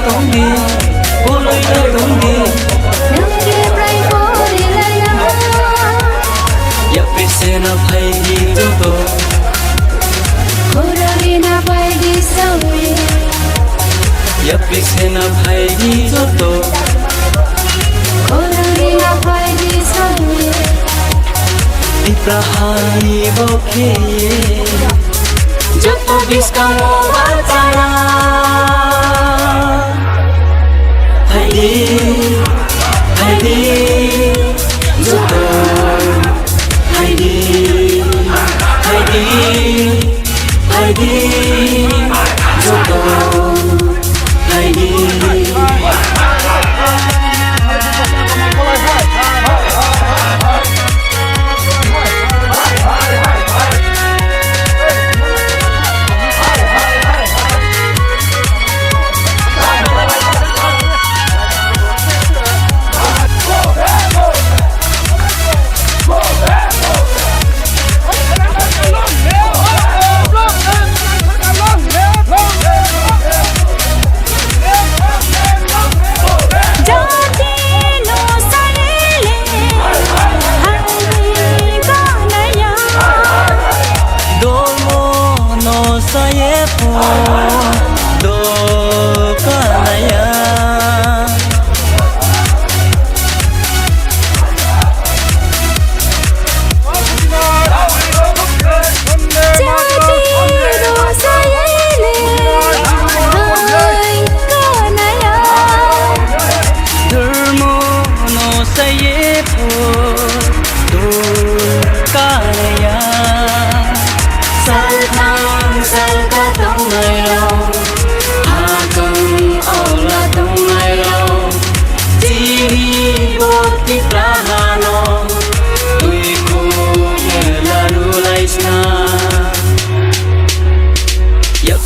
tung đi cô lối đời tung đi ya pise na phai di to khoragi na pai di sauri ya pise na phai di to khoragi na pai di sauri iprahani bokhe joto biskamo batara Heidi joto Heidi joto Heidi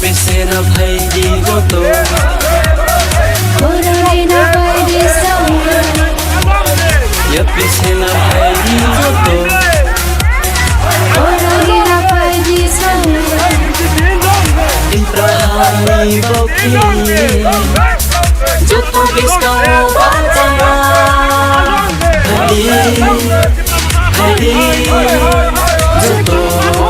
Pisena bhai di goto khoragi na pai di sauri ya pisena bhai di goto khoragi na pai di sauri iprahani bokhe joto biskamo batara Heidi joto